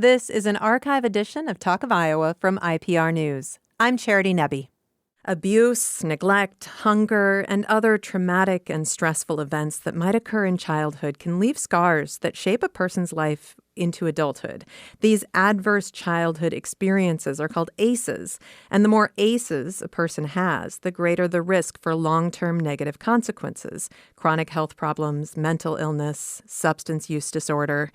This is an archive edition of Talk of Iowa from IPR News. I'm Charity Nebbe. Abuse, neglect, hunger, and other traumatic and stressful events that might occur in childhood can leave scars that shape a person's life into adulthood. These adverse childhood experiences are called ACEs, and the more ACEs a person has, the greater the risk for long-term negative consequences, chronic health problems, mental illness, substance use disorder.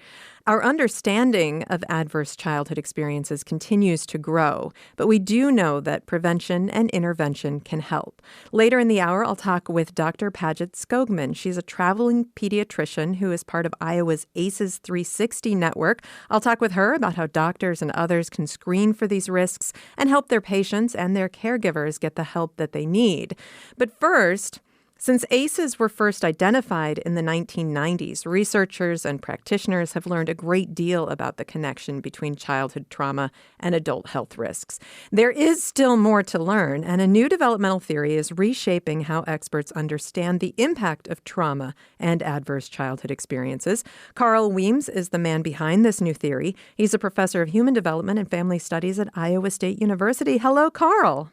Our understanding of adverse childhood experiences continues to grow, but we do know that prevention and intervention can help. Later in the hour, I'll talk with Dr. Padget Skogman. She's a traveling pediatrician who is part of Iowa's ACEs 360 network. I'll talk with her about how doctors and others can screen for these risks and help their patients and their caregivers get the help that they need. But first, since ACEs were first identified in the 1990s, researchers and practitioners have learned a great deal about the connection between childhood trauma and adult health risks. There is still more to learn, and a new developmental theory is reshaping how experts understand the impact of trauma and adverse childhood experiences. Carl Weems is the man behind this new theory. He's a professor of human development and family studies at Iowa State University. Hello, Carl.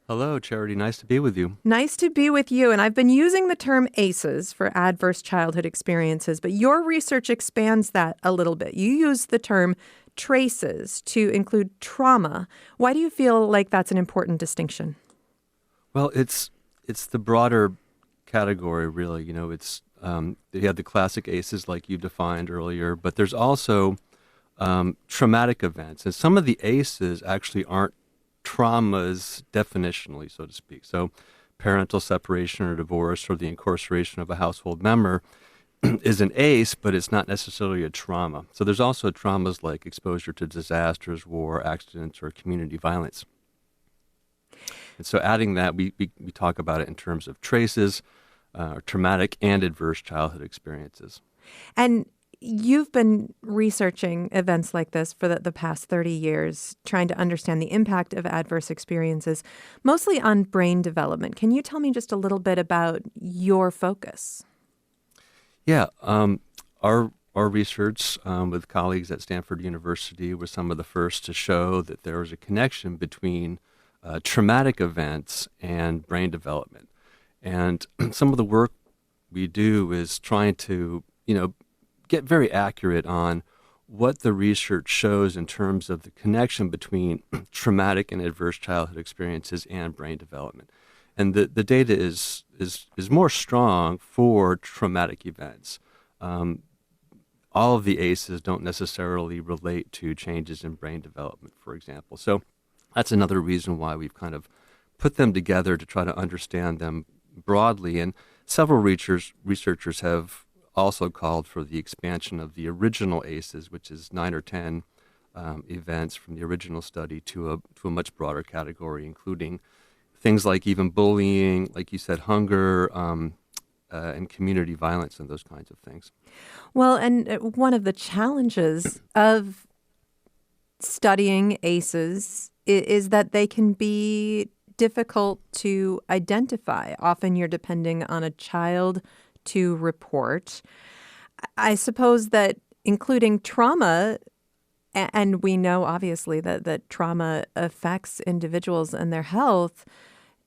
Hello, Charity. Nice to be with you. Nice to be with you. And I've been using the term ACEs for adverse childhood experiences, but your research expands that a little bit. You use the term traces to include trauma. Why do you feel like that's an important distinction? Well, it's the broader category, really. You know, it's you have the classic ACEs like you defined earlier, but there's also traumatic events. And some of the ACEs actually aren't traumas definitionally, so to speak. So parental separation or divorce or the incarceration of a household member is an ACE, but it's not necessarily a trauma. So there's also traumas like exposure to disasters, war, accidents, or community violence. And so adding that, we talk about it in terms of traces, traumatic and adverse childhood experiences. And you've been researching events like this for the past 30 years, trying to understand the impact of adverse experiences, mostly on brain development. Can you tell me just a little bit about your focus? Yeah, our research with colleagues at Stanford University was some of the first to show that there was a connection between traumatic events and brain development. And some of the work we do is trying to, get very accurate on what the research shows in terms of the connection between traumatic and adverse childhood experiences and brain development. And the data is more strong for traumatic events. All of the ACEs don't necessarily relate to changes in brain development, for example. So that's another reason why we've kind of put them together to try to understand them broadly. And several researchers have also called for the expansion of the original ACEs, which is 9 or 10 events from the original study, to a much broader category, including things like even bullying, like you said, hunger, and community violence and those kinds of things. Well, and one of the challenges of studying ACEs is that they can be difficult to identify. Often you're depending on a child to report. I suppose that including trauma, and we know obviously that trauma affects individuals and their health,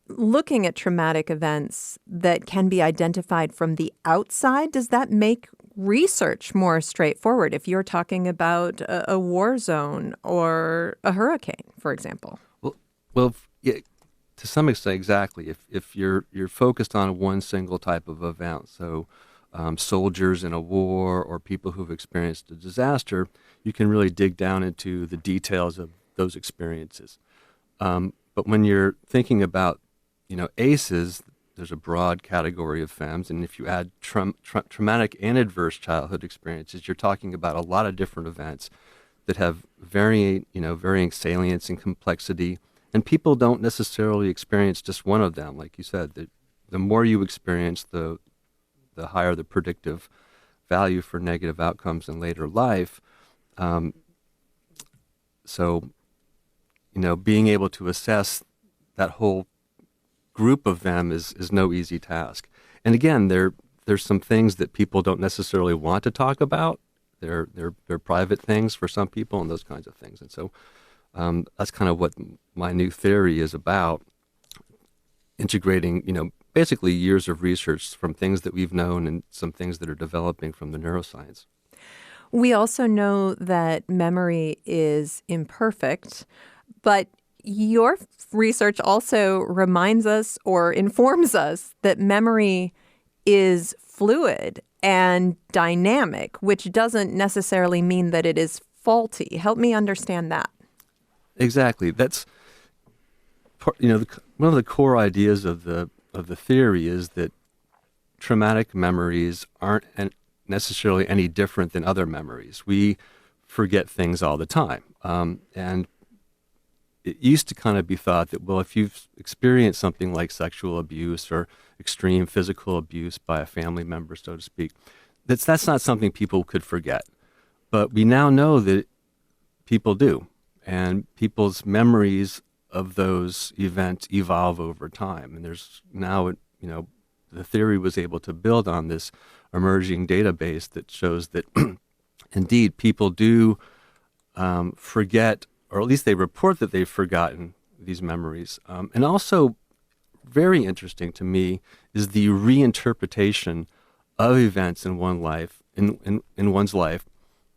looking at traumatic events that can be identified from the outside, does that make research more straightforward if you're talking about a war zone or a hurricane, for example? Well, yeah, to some extent, exactly. If you're focused on one single type of event, so soldiers in a war or people who've experienced a disaster, you can really dig down into the details of those experiences. But when you're thinking about, ACEs, there's a broad category of FEMS, and if you add traumatic and adverse childhood experiences, you're talking about a lot of different events that have varying salience and complexity. And people don't necessarily experience just one of them. Like you said, the more you experience, the higher the predictive value for negative outcomes in later life. So, being able to assess that whole group of them is no easy task. And again, there's some things that people don't necessarily want to talk about They're private things for some people and those kinds of things. And so that's kind of what my new theory is about, integrating, basically years of research from things that we've known and some things that are developing from the neuroscience. We also know that memory is imperfect, but your research also reminds us or informs us that memory is fluid and dynamic, which doesn't necessarily mean that it is faulty. Help me understand that. Exactly. That's one of the core ideas of the theory is that traumatic memories aren't necessarily any different than other memories. We forget things all the time, and it used to kind of be thought that, well, if you've experienced something like sexual abuse or extreme physical abuse by a family member, so to speak, that's not something people could forget. But we now know that people do, and people's memories of those events evolve over time. And there's now, the theory was able to build on this emerging database that shows that indeed people do forget, or at least they report that they've forgotten these memories. And also very interesting to me is the reinterpretation of events in one's life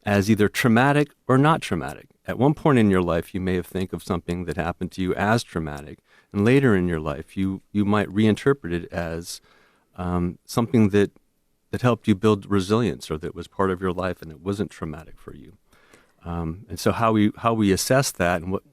as either traumatic or not traumatic. At one point in your life, you may have think of something that happened to you as traumatic, and later in your life, you might reinterpret it as something that helped you build resilience, or that was part of your life and it wasn't traumatic for you. And so how we assess that, and what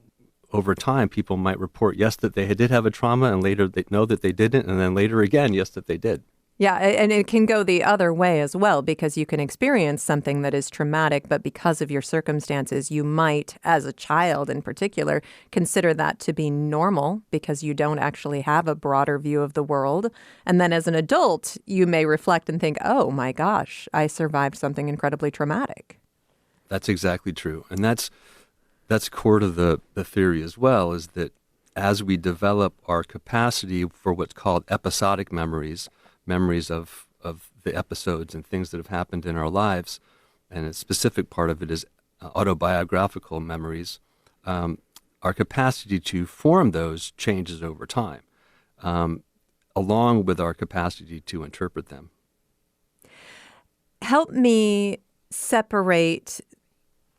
over time people might report, yes, that they did have a trauma, and later they know that they didn't, and then later again, yes, that they did. Yeah, and it can go the other way as well, because you can experience something that is traumatic, but because of your circumstances, you might, as a child in particular, consider that to be normal because you don't actually have a broader view of the world. And then as an adult, you may reflect and think, oh my gosh, I survived something incredibly traumatic. That's exactly true. And that's core to the theory as well, is that as we develop our capacity for what's called episodic memories of the episodes and things that have happened in our lives, and a specific part of it is autobiographical memories, our capacity to form those changes over time, along with our capacity to interpret them. Help me separate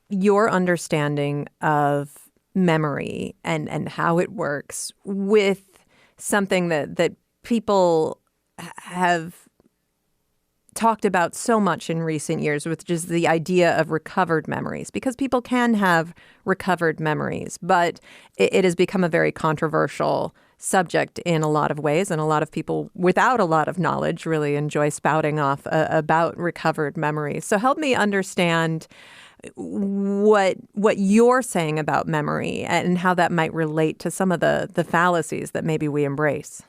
your understanding of memory and how it works with something that people have talked about so much in recent years, which is the idea of recovered memories, because people can have recovered memories, but it has become a very controversial subject in a lot of ways, and a lot of people without a lot of knowledge really enjoy spouting off about recovered memories. So help me understand what you're saying about memory and how that might relate to some of the fallacies that maybe we embrace.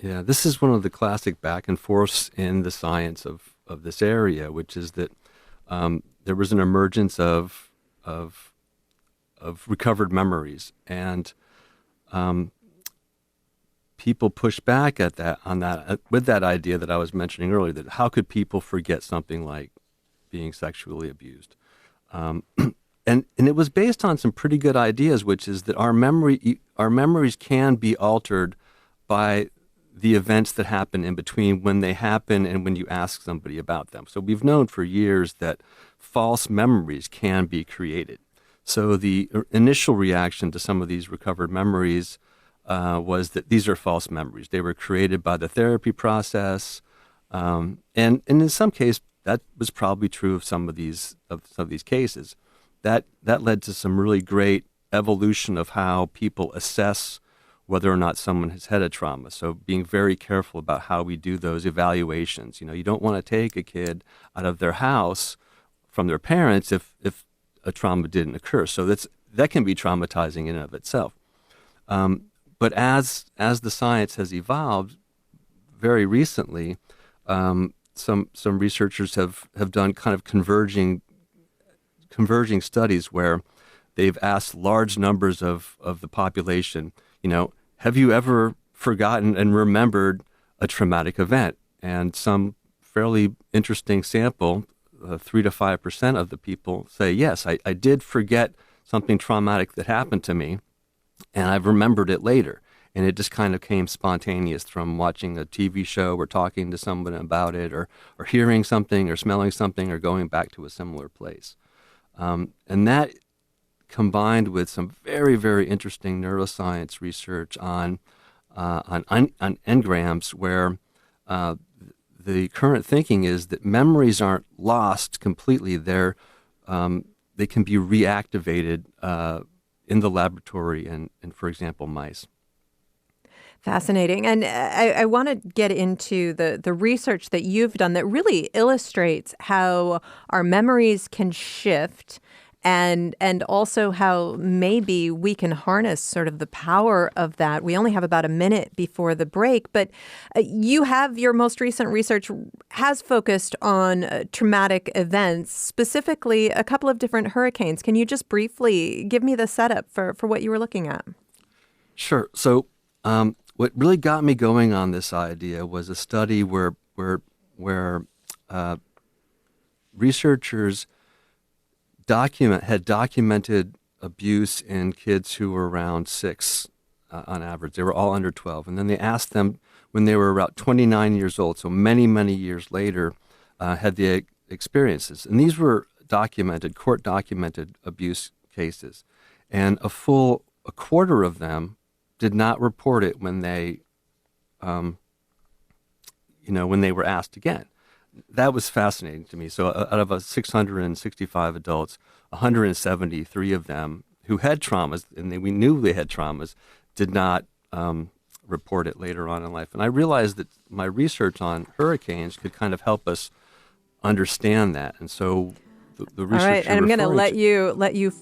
Yeah, this is one of the classic back and forths in the science of this area, which is that there was an emergence of recovered memories, and people push back at that with that idea that I was mentioning earlier, that how could people forget something like being sexually abused? And it was based on some pretty good ideas, which is that our memories can be altered by the events that happen in between when they happen and when you ask somebody about them. So we've known for years that false memories can be created. So the initial reaction to some of these recovered memories was that these are false memories. They were created by the therapy process, and in some case that was probably true of some of these cases. That led to some really great evolution of how people assess whether or not someone has had a trauma. So being very careful about how we do those evaluations. You don't want to take a kid out of their house from their parents if a trauma didn't occur. So that can be traumatizing in and of itself. But as the science has evolved, very recently, some researchers have done kind of converging studies where they've asked large numbers of the population, have you ever forgotten and remembered a traumatic event? And some fairly interesting sample, 3 to 5% of the people say, yes, I did forget something traumatic that happened to me, and I've remembered it later. And it just kind of came spontaneous from watching a TV show or talking to someone about it or hearing something or smelling something or going back to a similar place. And that combined with some very, very interesting neuroscience research on engrams where the current thinking is that memories aren't lost completely. They can be reactivated in the laboratory and for example, mice. Fascinating. And I want to get into the research that you've done that really illustrates how our memories can shift and also how maybe we can harness sort of the power of that. We only have about a minute before the break, but your most recent research has focused on traumatic events, specifically a couple of different hurricanes. Can you just briefly give me the setup for what you were looking at? Sure. So what really got me going on this idea was a study where researchers had documented abuse in kids who were around 6 on average. They were all under 12. And then they asked them when they were about 29 years old, so many, many years later, had the experiences. And these were court-documented abuse cases. And a quarter of them did not report it when they were asked again. That was fascinating to me. So out of 665 adults, 173 of them who had traumas, and we knew they had traumas, did not report it later on in life. And I realized that my research on hurricanes could kind of help us understand that. And so the research. All right, and I'm going to let you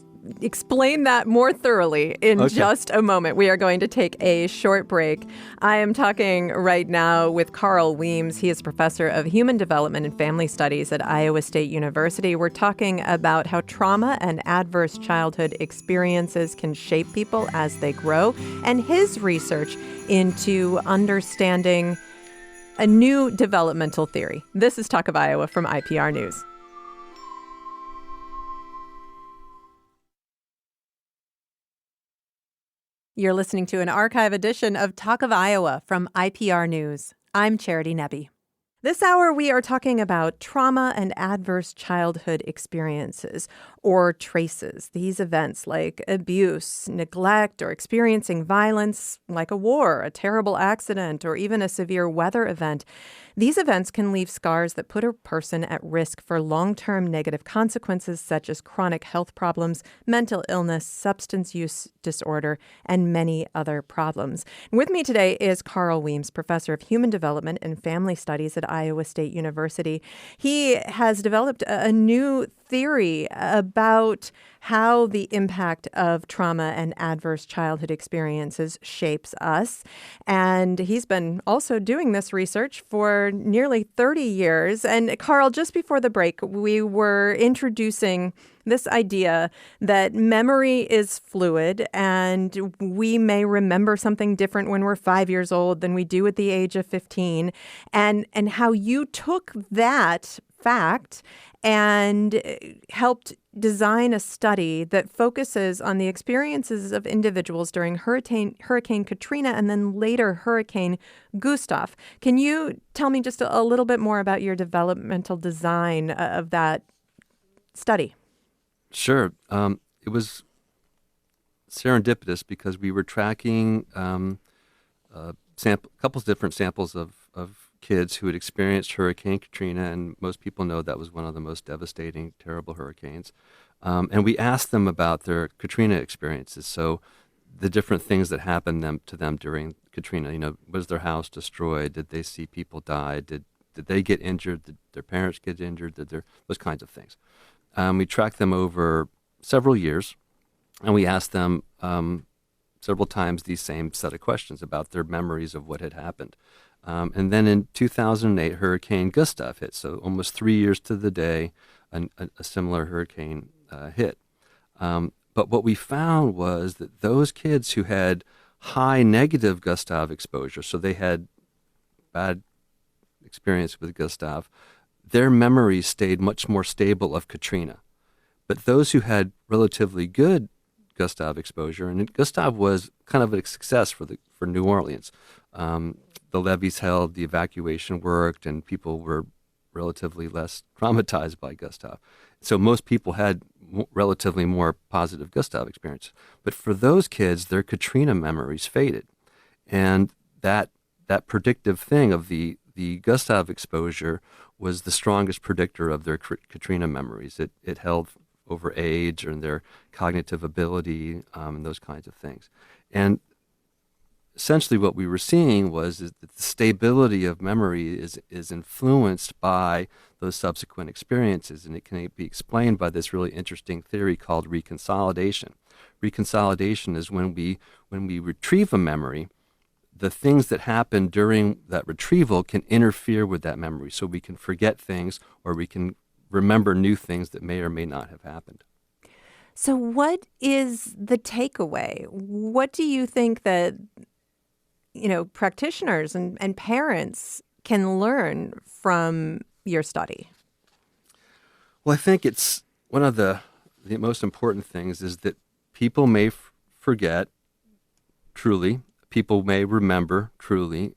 explain that more thoroughly in just a moment. We are going to take a short break. I am talking right now with Carl Weems. He is professor of human development and family studies at Iowa State University. We're talking about how trauma and adverse childhood experiences can shape people as they grow, and his research into understanding a new developmental theory. This is Talk of Iowa from IPR News. You're listening to an archive edition of Talk of Iowa from IPR News. I'm Charity Nebbe. This hour, we are talking about trauma and adverse childhood experiences, or traces. These events like abuse, neglect, or experiencing violence, like a war, a terrible accident, or even a severe weather event. These events can leave scars that put a person at risk for long-term negative consequences such as chronic health problems, mental illness, substance use disorder, and many other problems. With me today is Carl Weems, professor of human development and family studies at Iowa State University. He has developed a new theory about how the impact of trauma and adverse childhood experiences shapes us. And he's been also doing this research for nearly 30 years. And Carl, just before the break, we were introducing this idea that memory is fluid and we may remember something different when we're 5 years old than we do at the age of 15. And how you took that fact and helped design a study that focuses on the experiences of individuals during Hurricane Katrina and then later Hurricane Gustav. Can you tell me just a little bit more about your developmental design of that study? Sure. It was serendipitous because we were tracking a couple of different samples of kids who had experienced Hurricane Katrina, and most people know that was one of the most devastating, terrible hurricanes. And we asked them about their Katrina experiences. So the different things that happened to them during Katrina. Was their house destroyed? Did they see people die? Did they get injured? Did their parents get injured? Those kinds of things. We tracked them over several years, and we asked them several times these same set of questions about their memories of what had happened. And then in 2008, Hurricane Gustav hit. So almost 3 years to the day, a similar hurricane hit. But what we found was that those kids who had high negative Gustav exposure, so they had bad experience with Gustav, their memories stayed much more stable of Katrina. But those who had relatively good Gustav exposure, and Gustav was kind of a success for New Orleans. The levees held, the evacuation worked, and people were relatively less traumatized by Gustav. So most people had relatively more positive Gustav experience. But for those kids, their Katrina memories faded. And that predictive thing of the Gustav exposure was the strongest predictor of their Katrina memories. It held over age and their cognitive ability and those kinds of things. And essentially what we were seeing was that the stability of memory is influenced by those subsequent experiences, and it can be explained by this really interesting theory called reconsolidation. Reconsolidation is when we retrieve a memory, the things that happen during that retrieval can interfere with that memory, so we can forget things or we can remember new things that may or may not have happened. So what is the takeaway? What do you think that practitioners and parents can learn from your study? Well, I think it's one of the most important things is that people may forget truly. People may remember truly.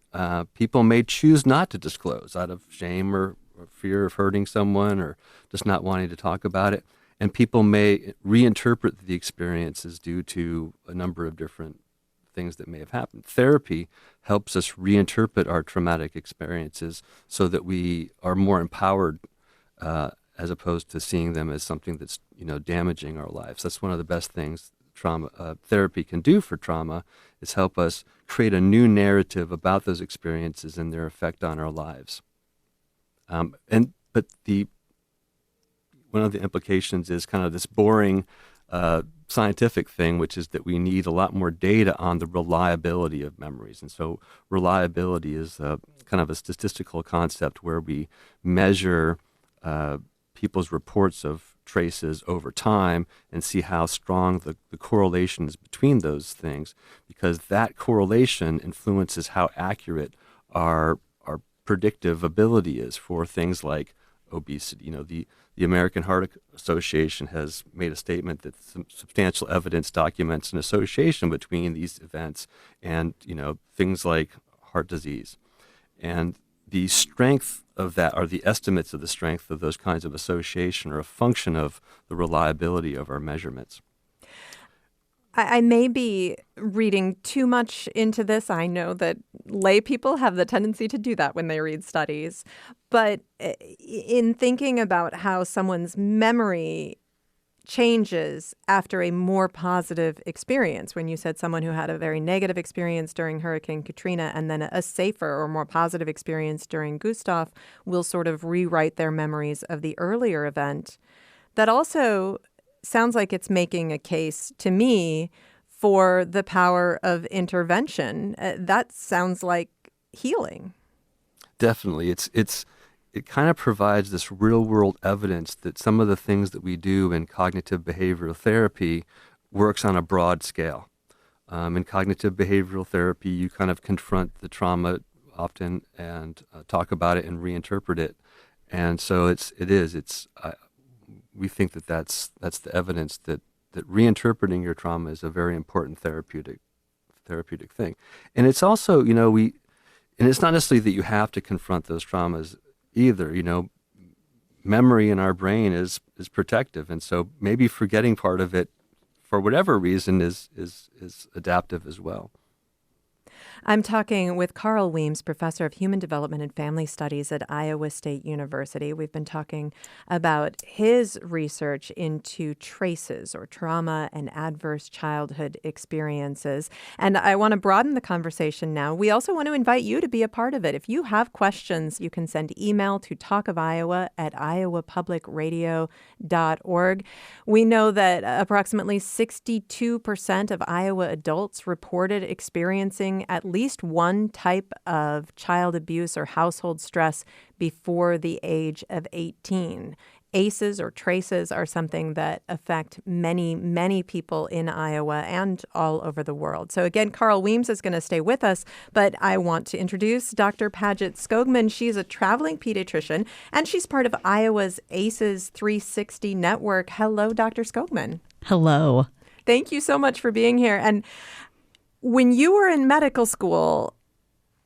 People may choose not to disclose out of shame or fear of hurting someone or just not wanting to talk about it. And people may reinterpret the experiences due to a number of different things that may have happened. Therapy helps us reinterpret our traumatic experiences so that we are more empowered as opposed to seeing them as something that's damaging our lives. That's one of the best things therapy can do for trauma, is help us create a new narrative about those experiences and their effect on our lives. But one of the implications is kind of this boring scientific thing, which is that we need a lot more data on the reliability of memories. And so reliability is kind of a statistical concept where we measure people's reports of traces over time and see how strong the correlation is between those things, because that correlation influences how accurate our predictive ability is for things like obesity. The American Heart Association has made a statement that substantial evidence documents an association between these events and things like heart disease. And the strength of that, or the estimates of the strength of those kinds of association, are a function of the reliability of our measurements. I may be reading too much into this. I know that lay people have the tendency to do that when they read studies. But in thinking about how someone's memory changes after a more positive experience, when you said someone who had a very negative experience during Hurricane Katrina and then a safer or more positive experience during Gustav will sort of rewrite their memories of the earlier event, that also sounds like it's making a case to me for the power of intervention. That sounds like healing. Definitely. It kind of provides this real-world evidence that some of the things that we do in cognitive behavioral therapy works on a broad scale. In cognitive behavioral therapy, you kind of confront the trauma often and talk about it and reinterpret it. And so we think that that's the evidence that reinterpreting your trauma is a very important therapeutic thing. And it's also, and it's not necessarily that you have to confront those traumas either. Memory in our brain is protective, and so maybe forgetting part of it for whatever reason is adaptive as well. I'm talking with Carl Weems, professor of human development and family studies at Iowa State University. We've been talking about his research into traces or trauma and adverse childhood experiences. And I want to broaden the conversation now. We also want to invite you to be a part of it. If you have questions, you can send email to talkofiowa@iowapublicradio.org. We know that approximately 62% of Iowa adults reported experiencing at least one type of child abuse or household stress before the age of 18. ACEs or traces are something that affect many, many people in Iowa and all over the world. So again, Carl Weems is going to stay with us, but I want to introduce Dr. Padget Skogman. She's a traveling pediatrician, and she's part of Iowa's ACEs 360 network. Hello, Dr. Skogman. Hello. Thank you so much for being here. And when you were in medical school,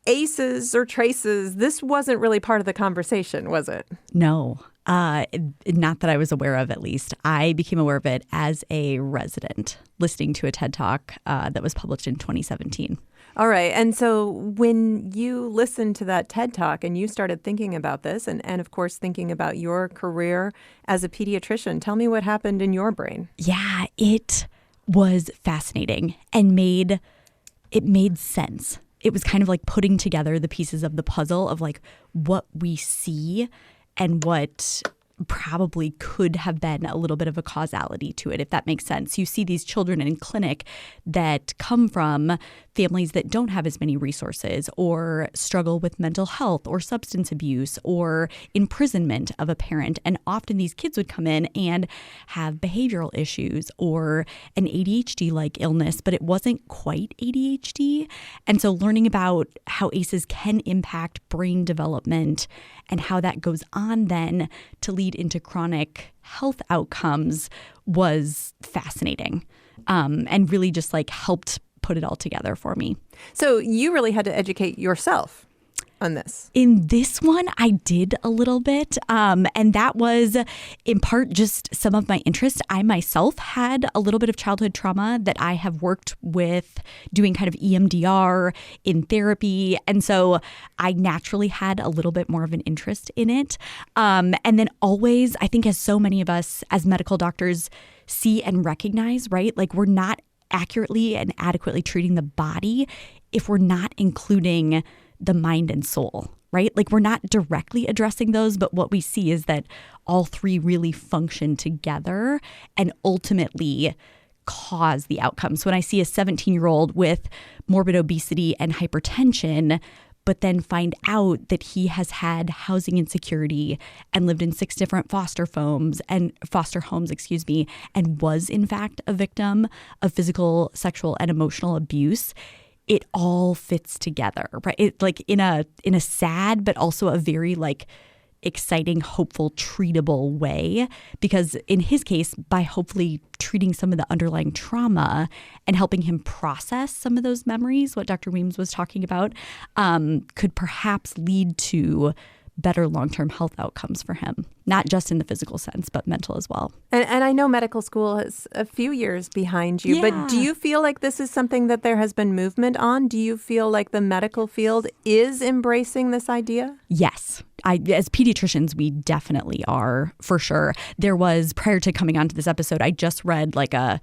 ACEs or traces, this wasn't really part of the conversation, was it? No, not that I was aware of, at least. I became aware of it as a resident, listening to a TED Talk that was published in 2017. All right. And so when you listened to that TED Talk and you started thinking about this and of course, thinking about your career as a pediatrician, tell me what happened in your brain. Yeah, it was fascinating and it made sense. It was kind of like putting together the pieces of the puzzle of like what we see and what probably could have been a little bit of a causality to it, if that makes sense. You see these children in clinic that come from families that don't have as many resources or struggle with mental health or substance abuse or imprisonment of a parent. And often these kids would come in and have behavioral issues or an ADHD-like illness, but it wasn't quite ADHD. And so learning about how ACEs can impact brain development and how that goes on then to lead into chronic health outcomes was fascinating, and really just like helped put it all together for me. So you really had to educate yourself on this. In this one, I did a little bit, and that was in part just some of my interest. I myself had a little bit of childhood trauma that I have worked with doing kind of EMDR in therapy, and so I naturally had a little bit more of an interest in it. And then always, I think as so many of us as medical doctors see and recognize, right? Like we're not accurately and adequately treating the body if we're not including the mind and soul, right? Like we're not directly addressing those, but what we see is that all three really function together and ultimately cause the outcomes. When I see a 17-year-old with morbid obesity and hypertension, but then find out that he has had housing insecurity and lived in 6 different foster homes, and was in fact a victim of physical, sexual, and emotional abuse, it all fits together, right? It like in a sad, but also a very like exciting, hopeful, treatable way. Because in his case, by hopefully treating some of the underlying trauma and helping him process some of those memories, what Dr. Weems was talking about, could perhaps lead to better long-term health outcomes for him, not just in the physical sense, but mental as well. And I know medical school is a few years behind you, but do you feel like this is something that there has been movement on? Do you feel like the medical field is embracing this idea? Yes. As pediatricians, we definitely are, for sure. There was, prior to coming onto this episode, I just read like a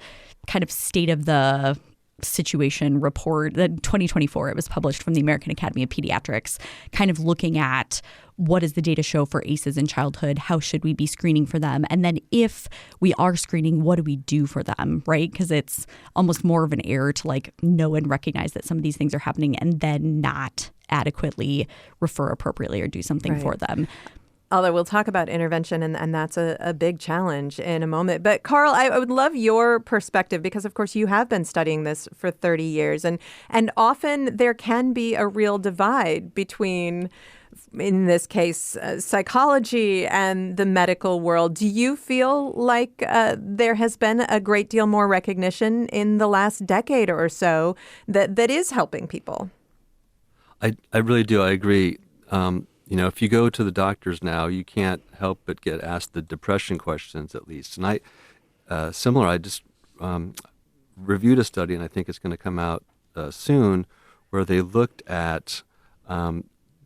kind of state of the situation report, the 2024, it was published from the American Academy of Pediatrics, kind of looking at what does the data show for ACEs in childhood? How should we be screening for them? And then if we are screening, what do we do for them, right? Because it's almost more of an error to like know and recognize that some of these things are happening and then not adequately refer appropriately or do something for them. Although we'll talk about intervention, and that's a big challenge in a moment. But Carl, I would love your perspective because, of course, you have been studying this for 30 years. And often there can be a real divide between, in this case, psychology and the medical world. Do you feel like there has been a great deal more recognition in the last decade or so that is helping people? I really do. I agree. If you go to the doctors now, you can't help but get asked the depression questions at least. And I just reviewed a study, and I think it's going to come out soon, where they looked at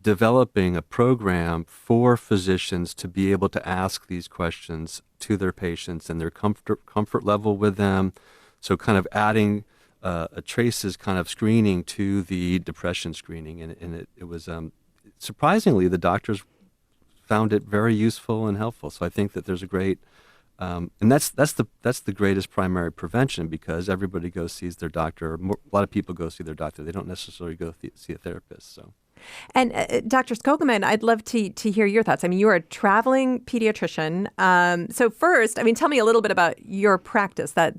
developing a program for physicians to be able to ask these questions to their patients and their comfort level with them. So kind of adding a traces kind of screening to the depression screening. And it was surprisingly, the doctors found it very useful and helpful. So I think that there's a great, and that's the greatest primary prevention, because everybody sees their doctor. A lot of people go see their doctor. They don't necessarily go see a therapist. So And Dr. Skogman, I'd love to hear your thoughts. I mean, you're a traveling pediatrician. So first, I mean, tell me a little bit about your practice. That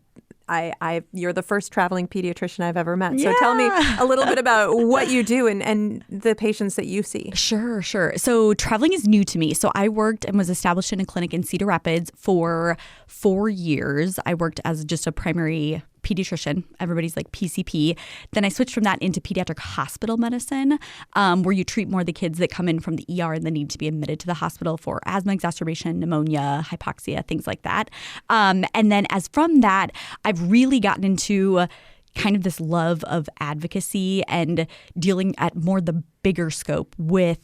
you're the first traveling pediatrician I've ever met. So tell me a little bit about what you do and the patients that you see. Sure. So traveling is new to me. So I worked and was established in a clinic in Cedar Rapids for 4 years. I worked as just a primary pediatrician. Everybody's like PCP. Then I switched from that into pediatric hospital medicine, where you treat more of the kids that come in from the ER and then need to be admitted to the hospital for asthma exacerbation, pneumonia, hypoxia, things like that. And then as from that, I've really gotten into kind of this love of advocacy and dealing at more the bigger scope with,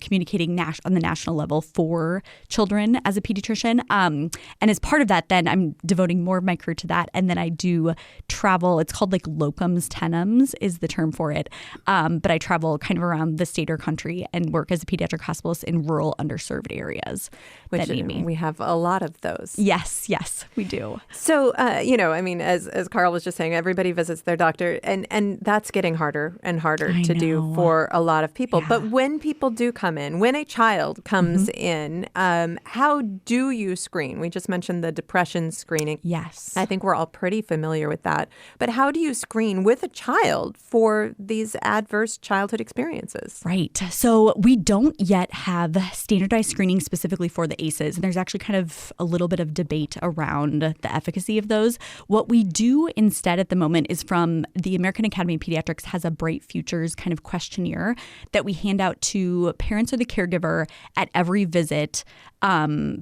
communicating on the national level for children as a pediatrician. And as part of that, then I'm devoting more of my career to that. And then I do travel. It's called like locums tenens is the term for it. But I travel kind of around the state or country and work as a pediatric hospitalist in rural, underserved areas that need me. We have a lot of those. Yes, we do. So, as Carl was just saying, everybody visits their doctor, and that's getting harder and harder to do for a lot of people. Yeah. But when people do come in, when a child comes in, how do you screen? We just mentioned the depression screening. Yes. I think we're all pretty familiar with that. But how do you screen with a child for these adverse childhood experiences? Right. So we don't yet have standardized screening specifically for the ACEs. And there's actually kind of a little bit of debate around the efficacy of those. What we do instead at the moment is from the American Academy of Pediatrics has a Bright Futures kind of questionnaire that we hand out to parents or the caregiver at every visit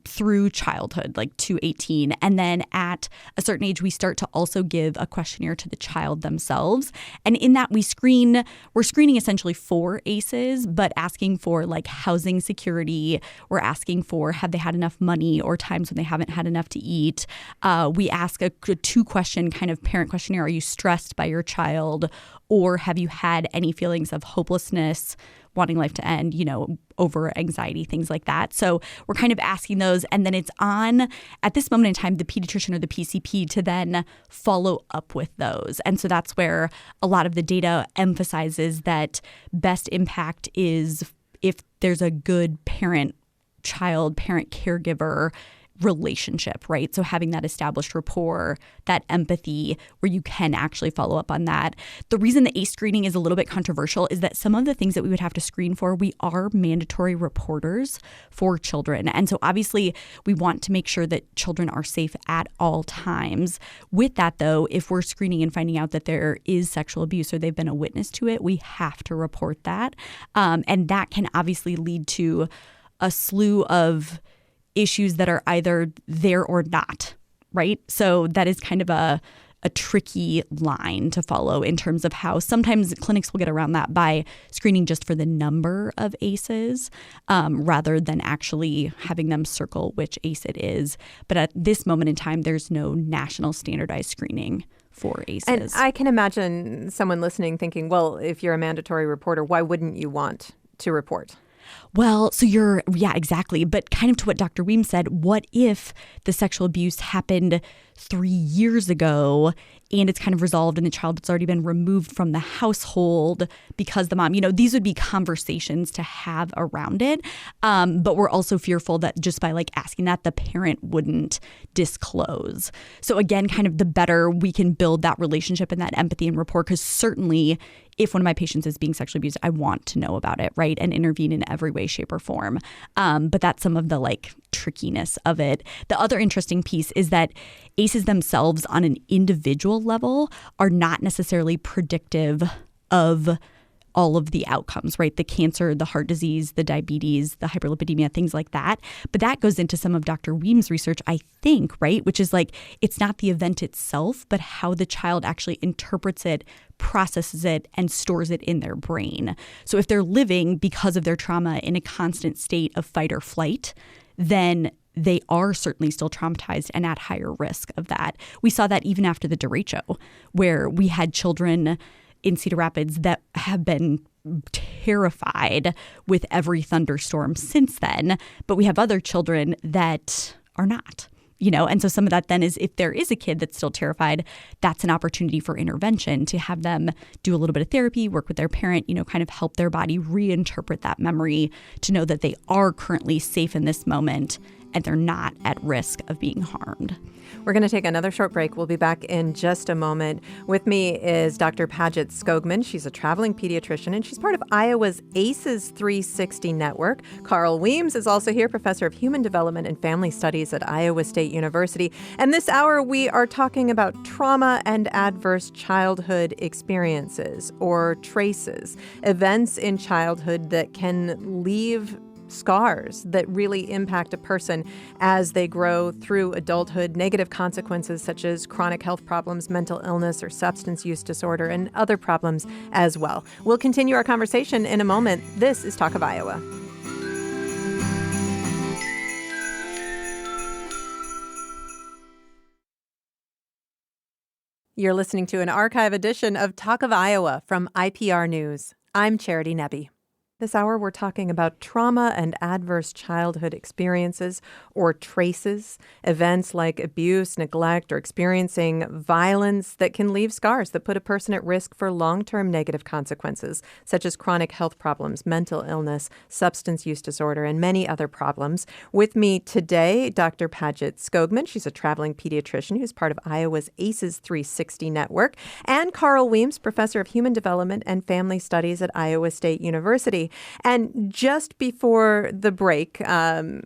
through childhood, like to 18. And then at a certain age, we start to also give a questionnaire to the child themselves. And in that we're screening essentially for ACEs, but asking for like housing security. We're asking for, have they had enough money or times when they haven't had enough to eat? We ask a 2-question kind of parent questionnaire. Are you stressed by your child? Or have you had any feelings of hopelessness, wanting life to end, over anxiety, things like that. So we're kind of asking those. And then it's on, at this moment in time, the pediatrician or the PCP to then follow up with those. And so that's where a lot of the data emphasizes that best impact is if there's a good parent-child, parent-caregiver relationship, right? So having that established rapport, that empathy where you can actually follow up on that. The reason the ACE screening is a little bit controversial is that some of the things that we would have to screen for, we are mandatory reporters for children. And so obviously we want to make sure that children are safe at all times. With that though, if we're screening and finding out that there is sexual abuse or they've been a witness to it, we have to report that. And that can obviously lead to a slew of issues that are either there or not, right? So that is kind of a tricky line to follow in terms of how sometimes clinics will get around that by screening just for the number of ACEs rather than actually having them circle which ACE it is. But at this moment in time, there's no national standardized screening for ACEs. And I can imagine someone listening thinking, well, if you're a mandatory reporter, why wouldn't you want to report? Well, so exactly. But kind of to what Dr. Weems said, what if the sexual abuse happened 3 years ago and it's kind of resolved and the child has already been removed from the household because the mom, these would be conversations to have around it. But we're also fearful that just by like asking that, the parent wouldn't disclose. So again, kind of the better we can build that relationship and that empathy and rapport, because certainly if one of my patients is being sexually abused, I want to know about it, right? And intervene in every way, shape, or form. But that's some of the like trickiness of it. The other interesting piece is that ACEs themselves on an individual level are not necessarily predictive of all of the outcomes, right? The cancer, the heart disease, the diabetes, the hyperlipidemia, things like that. But that goes into some of Dr. Weems' research, I think, right? Which is like, it's not the event itself, but how the child actually interprets it, processes it, and stores it in their brain. So if they're living because of their trauma in a constant state of fight or flight, then they are certainly still traumatized and at higher risk of that. We saw that even after the derecho, where we had children in Cedar Rapids that have been terrified with every thunderstorm since then, but we have other children that are not. And so some of that then is if there is a kid that's still terrified, that's an opportunity for intervention to have them do a little bit of therapy, work with their parent, kind of help their body reinterpret that memory to know that they are currently safe in this moment and they're not at risk of being harmed. We're going to take another short break. We'll be back in just a moment. With me is Dr. Padget Skogman. She's a traveling pediatrician, and she's part of Iowa's ACEs 360 network. Carl Weems is also here, professor of human development and family studies at Iowa State University. And this hour, we are talking about trauma and adverse childhood experiences, or traces, events in childhood that can leave scars that really impact a person as they grow through adulthood, negative consequences such as chronic health problems, mental illness, or substance use disorder, and other problems as well. We'll continue our conversation in a moment. This is Talk of Iowa. You're listening to an archive edition of Talk of Iowa from IPR News. I'm Charity Nebbe. This hour, we're talking about trauma and adverse childhood experiences, or traces, events like abuse, neglect, or experiencing violence that can leave scars that put a person at risk for long-term negative consequences, such as chronic health problems, mental illness, substance use disorder, and many other problems. With me today, Dr. Padget Skogman. She's a traveling pediatrician who's part of Iowa's ACEs 360 network, and Carl Weems, professor of human development and family studies at Iowa State University. And just before the break, Dr.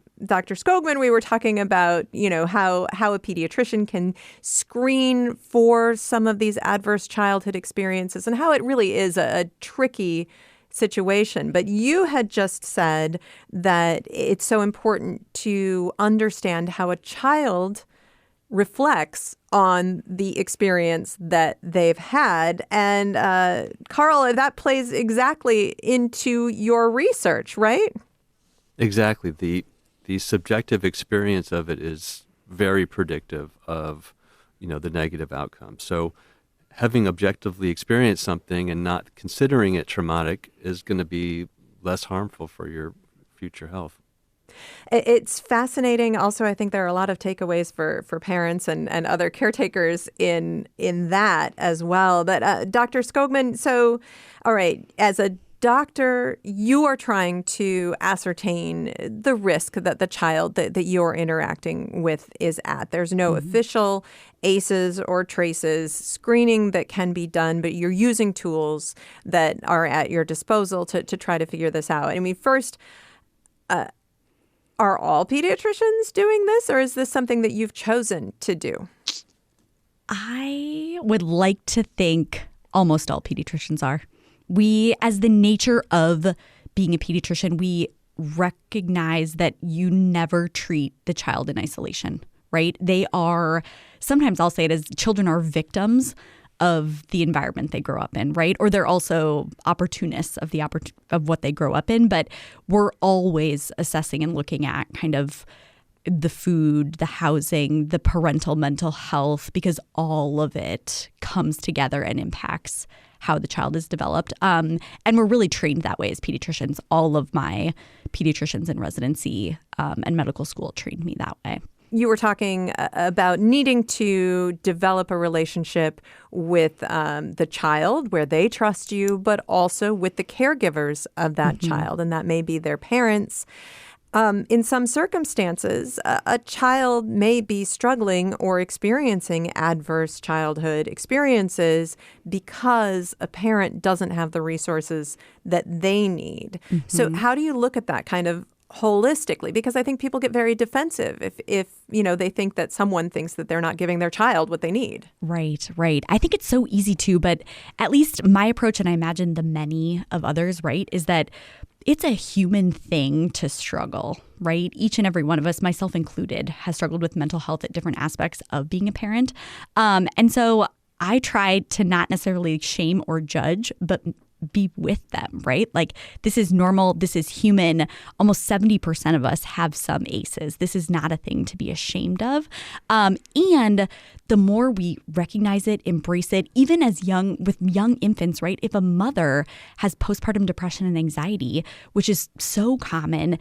Skogman, we were talking about, how a pediatrician can screen for some of these adverse childhood experiences and how it really is a tricky situation. But you had just said that it's so important to understand how a child reflects on the experience that they've had. And Carl, that plays exactly into your research, right? Exactly. The subjective experience of it is very predictive of, the negative outcome. So having objectively experienced something and not considering it traumatic is going to be less harmful for your future health. It's fascinating. Also, I think there are a lot of takeaways for parents and other caretakers in that as well. But Dr. Skogman, so, all right, as a doctor, you are trying to ascertain the risk that the child that you're interacting with is at. There's no official ACEs or traces screening that can be done, but you're using tools that are at your disposal to try to figure this out. I mean, first, are all pediatricians doing this, or is this something that you've chosen to do? I would like to think almost all pediatricians are. We, as the nature of being a pediatrician, we recognize that you never treat the child in isolation, right? They are, sometimes I'll say it as children are victims of the environment they grow up in, right? Or they're also opportunists of of what they grow up in. But we're always assessing and looking at kind of the food, the housing, the parental mental health, because all of it comes together and impacts how the child is developed. And we're really trained that way as pediatricians. All of my pediatricians in residency and medical school trained me that way. You were talking about needing to develop a relationship with the child where they trust you, but also with the caregivers of that child, and that may be their parents. In some circumstances, a child may be struggling or experiencing adverse childhood experiences because a parent doesn't have the resources that they need. So how do you look at that kind of holistically? Because I think people get very defensive if they think that someone thinks that they're not giving their child what they need. Right. I think it's so easy to, but at least my approach, and I imagine the many of others, right, is that it's a human thing to struggle, right? Each and every one of us, myself included, has struggled with mental health at different aspects of being a parent. And so I try to not necessarily shame or judge, but be with them, right? Like, this is normal. This is human. Almost 70% of us have some ACEs. This is not a thing to be ashamed of. And the more we recognize it, embrace it, even as with young infants, right? If a mother has postpartum depression and anxiety, which is so common,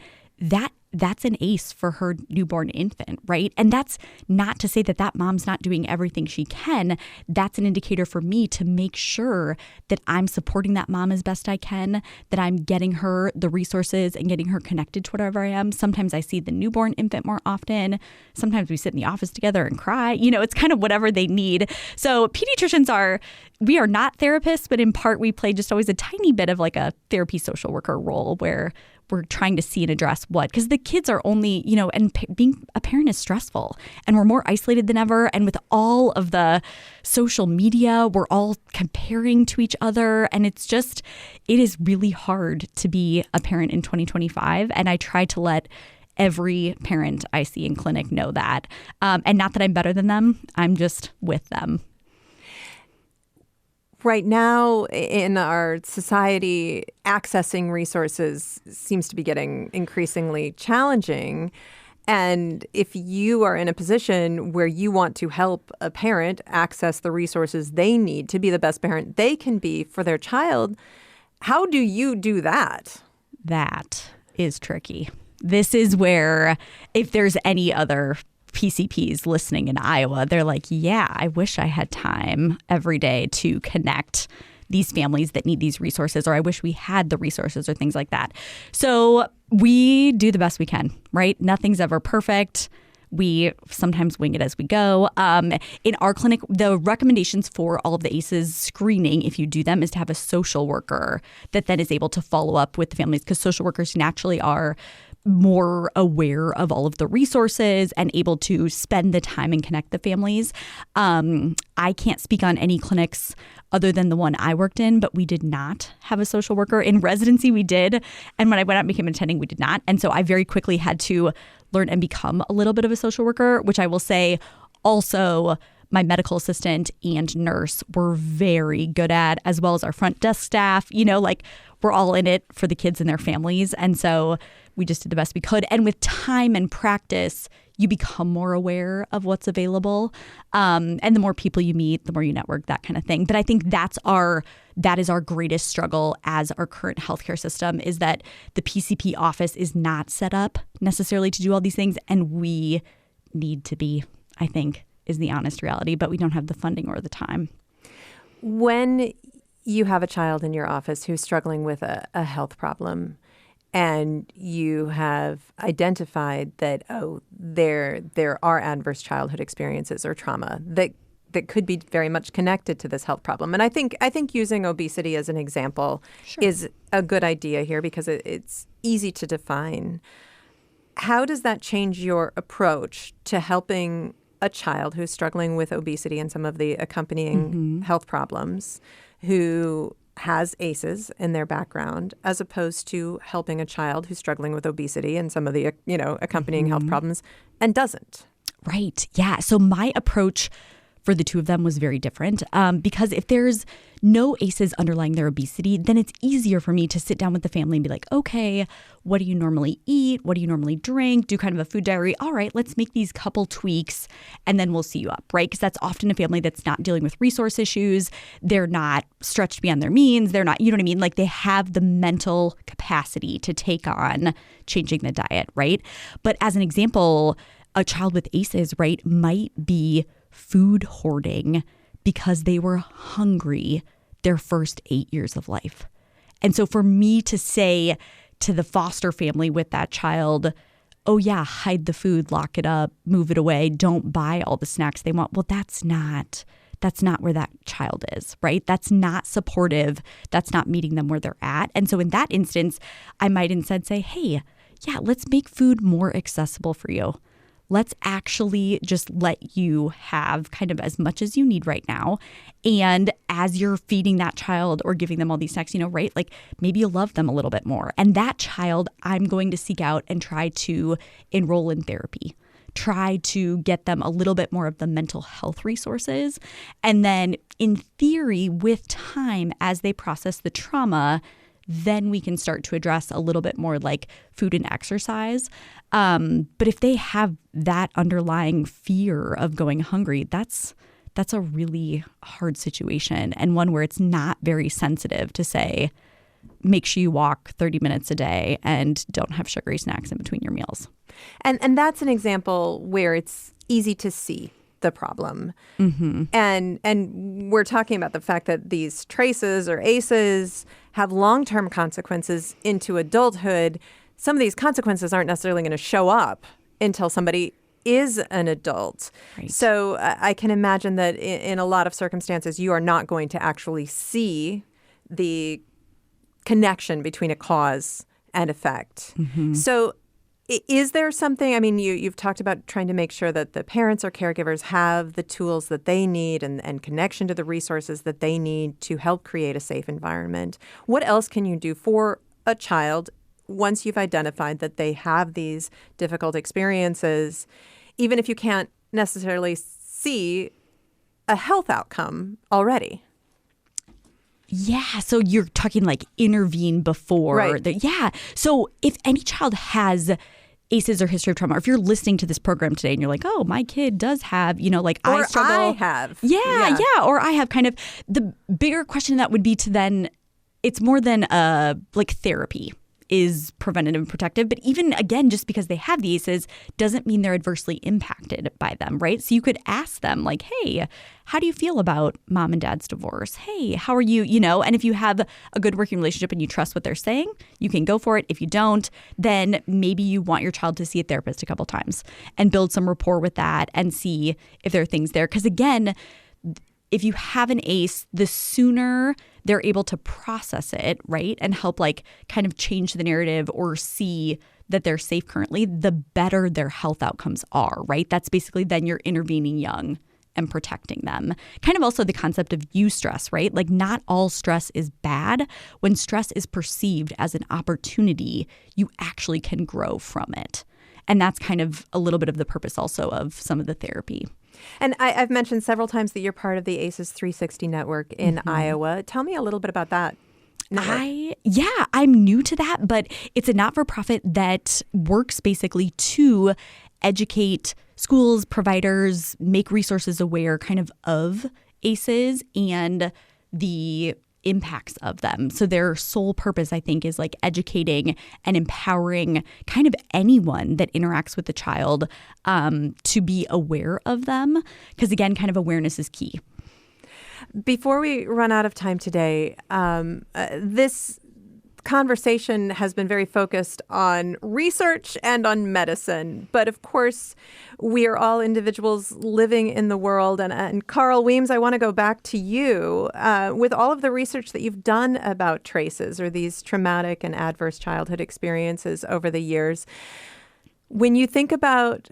that's an ACE for her newborn infant, right? And that's not to say that that mom's not doing everything she can. That's an indicator for me to make sure that I'm supporting that mom as best I can, that I'm getting her the resources and getting her connected to whatever I am. Sometimes I see the newborn infant more often. Sometimes we sit in the office together and cry. It's kind of whatever they need. So pediatricians we are not therapists, but in part we play just always a tiny bit of like a therapy social worker role where we're trying to see and address because the kids are only, and being a parent is stressful and we're more isolated than ever. And with all of the social media, we're all comparing to each other. And it is really hard to be a parent in 2025. And I try to let every parent I see in clinic know that. And not that I'm better than them, I'm just with them. Right now in our society, accessing resources seems to be getting increasingly challenging. And if you are in a position where you want to help a parent access the resources they need to be the best parent they can be for their child, how do you do that? That is tricky. This is where, if there's any other PCPs listening in Iowa, they're like, yeah, I wish I had time every day to connect these families that need these resources, or I wish we had the resources or things like that. So we do the best we can, right? Nothing's ever perfect. We sometimes wing it as we go. In our clinic, the recommendations for all of the ACEs screening, if you do them, is to have a social worker that then is able to follow up with the families, because social workers naturally are more aware of all of the resources and able to spend the time and connect the families. I can't speak on any clinics other than the one I worked in, but we did not have a social worker. In residency, we did. And when I went out and became an attending, we did not. And so I very quickly had to learn and become a little bit of a social worker, which I will say also my medical assistant and nurse were very good at, as well as our front desk staff. We're all in it for the kids and their families. And so we just did the best we could. And with time and practice, you become more aware of what's available. And the more people you meet, the more you network, that kind of thing. But I think that is our greatest struggle as our current healthcare system, is that the PCP office is not set up necessarily to do all these things. And we need to be, I think, is the honest reality, but we don't have the funding or the time. When you have a child in your office who's struggling with a health problem, and you have identified that, there are adverse childhood experiences or trauma that could be very much connected to this health problem. And I think using obesity as an example is a good idea here, because it's easy to define. How does that change your approach to helping a child who's struggling with obesity and some of the accompanying health problems, who has ACEs in their background, as opposed to helping a child who's struggling with obesity and some of the, accompanying health problems and doesn't? Right. Yeah. So my approach for the two of them was very different, because if there's no ACEs underlying their obesity, then it's easier for me to sit down with the family and be like, okay, what do you normally eat? What do you normally drink? Do kind of a food diary. All right, let's make these couple tweaks and then we'll see you up, right? Because that's often a family that's not dealing with resource issues. They're not stretched beyond their means. They're not, you know what I mean? Like, they have the mental capacity to take on changing the diet, right? But as an example, a child with ACEs, right, might be food hoarding because they were hungry their first 8 years of life. And so for me to say to the foster family with that child, oh yeah, hide the food, lock it up, move it away, don't buy all the snacks they want. Well, that's not where that child is, right? That's not supportive. That's not meeting them where they're at. And so in that instance, I might instead say, hey, yeah, let's make food more accessible for you. Let's actually just let you have kind of as much as you need right now. And as you're feeding that child or giving them all these snacks, right, like maybe you'll love them a little bit more. And that child, I'm going to seek out and try to enroll in therapy, try to get them a little bit more of the mental health resources. And then in theory, with time, as they process the trauma, then we can start to address a little bit more like food and exercise. But if they have that underlying fear of going hungry, that's a really hard situation, and one where it's not very sensitive to say, make sure you walk 30 minutes a day and don't have sugary snacks in between your meals. And that's an example where it's easy to see the problem. Mm-hmm. And we're talking about the fact that these traces or ACEs have long-term consequences into adulthood. Some of these consequences aren't necessarily going to show up until somebody is an adult. Right. So I can imagine that in a lot of circumstances, you are not going to actually see the connection between a cause and effect. Mm-hmm. So is there something, I mean, you've talked about trying to make sure that the parents or caregivers have the tools that they need and connection to the resources that they need to help create a safe environment. What else can you do for a child once you've identified that they have these difficult experiences, even if you can't necessarily see a health outcome already? Yeah. So you're talking like intervene before. Right. Yeah. So if any child has ACEs or history of trauma, or if you're listening to this program today and you're like, oh, my kid does have, like or I struggle. I have. Yeah. Or I have kind of the bigger question that would be to then, it's more than like therapy is preventative and protective. But even, again, just because they have the ACEs doesn't mean they're adversely impacted by them, right? So you could ask them like, hey, how do you feel about mom and dad's divorce? Hey, how are you? And if you have a good working relationship and you trust what they're saying, you can go for it. If you don't, then maybe you want your child to see a therapist a couple times and build some rapport with that and see if there are things there. Because again, if you have an ACE, the sooner they're able to process it, right, and help like kind of change the narrative or see that they're safe currently, the better their health outcomes are, right? That's basically then you're intervening young and protecting them. Kind of also the concept of eustress, right? Like not all stress is bad. When stress is perceived as an opportunity, you actually can grow from it. And that's kind of a little bit of the purpose also of some of the therapy. And I've mentioned several times that you're part of the ACEs 360 network in Iowa. Tell me a little bit about that network. I'm new to that, but it's a not-for-profit that works basically to educate schools, providers, make resources aware kind of ACEs and the impacts of them. So their sole purpose, I think, is like educating and empowering kind of anyone that interacts with the child to be aware of them. Because again, kind of awareness is key. Before we run out of time today, this conversation has been very focused on research and on medicine. But of course, we are all individuals living in the world. And Carl Weems, I want to go back to you. With all of the research that you've done about traces or these traumatic and adverse childhood experiences over the years, when you think about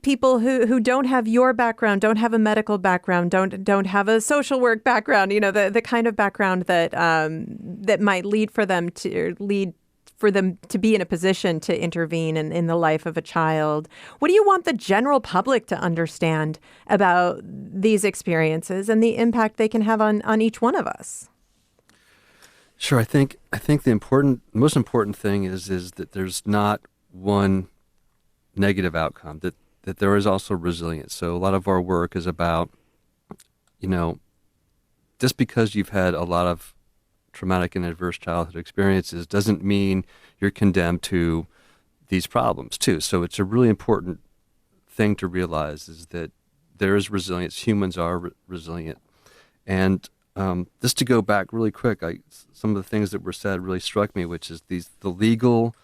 people who don't have your background, don't have a medical background, don't have a social work background, the kind of background that that might lead for them to be in a position to intervene in the life of a child. What do you want the general public to understand about these experiences and the impact they can have on each one of us? Sure. I think the most important thing is that there's not one negative outcome, that there is also resilience. So a lot of our work is about, just because you've had a lot of traumatic and adverse childhood experiences doesn't mean you're condemned to these problems too. So it's a really important thing to realize is that there is resilience. Humans are resilient. And just to go back really quick, some of the things that were said really struck me, which is the legal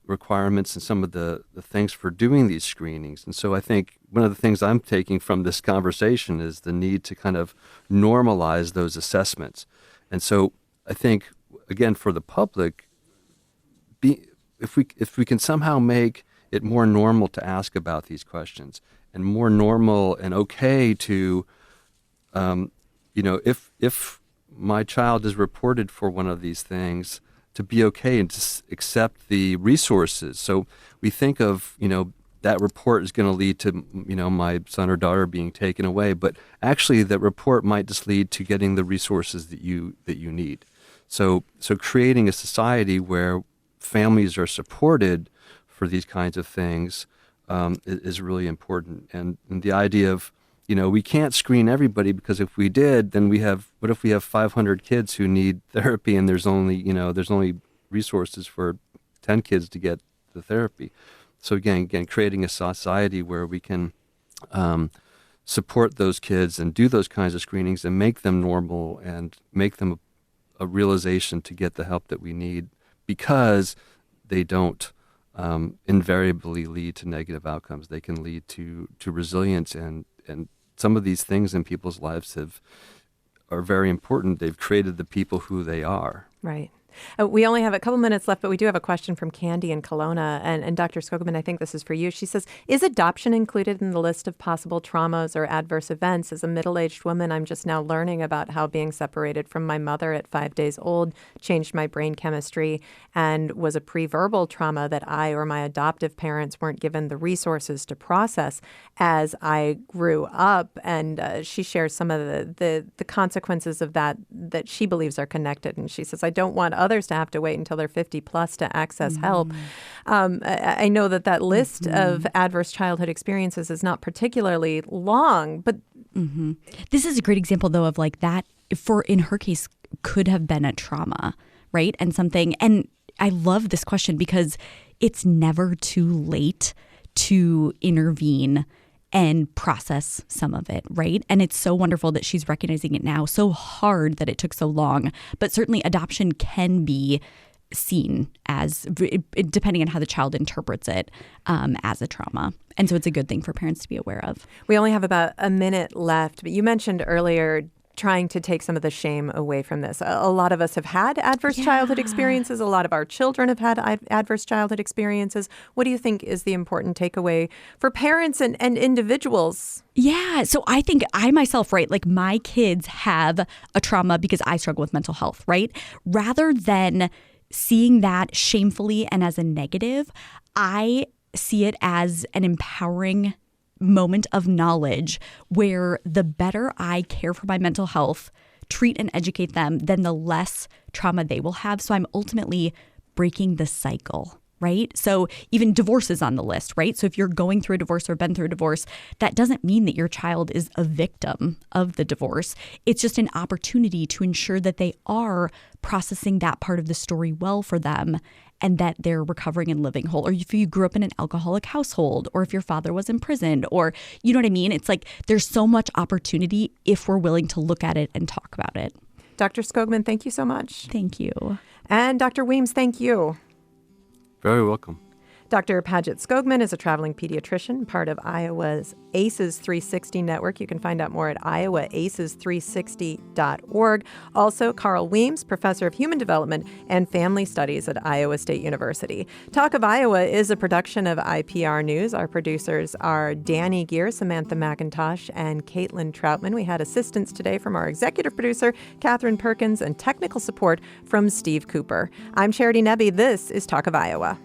requirements and some of the things for doing these screenings. And so I think one of the things I'm taking from this conversation is the need to kind of normalize those assessments. And so I think, again, for the public, if we can somehow make it more normal to ask about these questions and more normal and okay to, if my child is reported for one of these things, to be okay and to accept the resources. So we think of, that report is going to lead to, my son or daughter being taken away, but actually that report might just lead to getting the resources that you need. So creating a society where families are supported for these kinds of things is really important. And the idea of, we can't screen everybody, because if we did, then what if we have 500 kids who need therapy and there's only resources for 10 kids to get the therapy. So again, creating a society where we can support those kids and do those kinds of screenings and make them normal and make them a realization to get the help that we need, because they don't invariably lead to negative outcomes. They can lead to resilience, and some of these things in people's lives are very important. They've created the people who they are. Right. We only have a couple minutes left, but we do have a question from Candy in Kelowna. And Dr. Skogman, I think this is for you. She says, is adoption included in the list of possible traumas or adverse events? As a middle-aged woman, I'm just now learning about how being separated from my mother at 5 days old changed my brain chemistry and was a pre-verbal trauma that I or my adoptive parents weren't given the resources to process as I grew up. And she shares some of the consequences of that she believes are connected. And she says, I don't want others to have to wait until they're 50 plus to access help. I know that list of adverse childhood experiences is not particularly long, but this is a great example, though, of like that in her case could have been a trauma, right? And something. And I love this question because it's never too late to intervene and process some of it, right? And it's so wonderful that she's recognizing it now, so hard that it took so long. But certainly adoption can be seen as, depending on how the child interprets it, as a trauma. And so it's a good thing for parents to be aware of. We only have about a minute left, but you mentioned earlier trying to take some of the shame away from this. A lot of us have had adverse childhood experiences. A lot of our children have had adverse childhood experiences. What do you think is the important takeaway for parents and individuals? Yeah. So I think I myself, right, like my kids have a trauma because I struggle with mental health, right? Rather than seeing that shamefully and as a negative, I see it as an empowering moment of knowledge where the better I care for my mental health, treat and educate them, then the less trauma they will have. So I'm ultimately breaking the cycle, right? So even divorce is on the list, right? So if you're going through a divorce or been through a divorce, that doesn't mean that your child is a victim of the divorce. It's just an opportunity to ensure that they are processing that part of the story well for them, and that they're recovering and living whole. Or if you grew up in an alcoholic household, or if your father was imprisoned, or you know what I mean? It's like there's so much opportunity if we're willing to look at it and talk about it. Dr. Skogman, thank you so much. Thank you. And Dr. Weems, thank you. Very welcome. Dr. Padget Skogman is a traveling pediatrician, part of Iowa's ACEs 360 network. You can find out more at iowaACEs360.org. Also, Carl Weems, professor of human development and family studies at Iowa State University. Talk of Iowa is a production of IPR News. Our producers are Danny Gear, Samantha McIntosh, and Caitlin Troutman. We had assistance today from our executive producer, Catherine Perkins, and technical support from Steve Cooper. I'm Charity Nebbe. This is Talk of Iowa.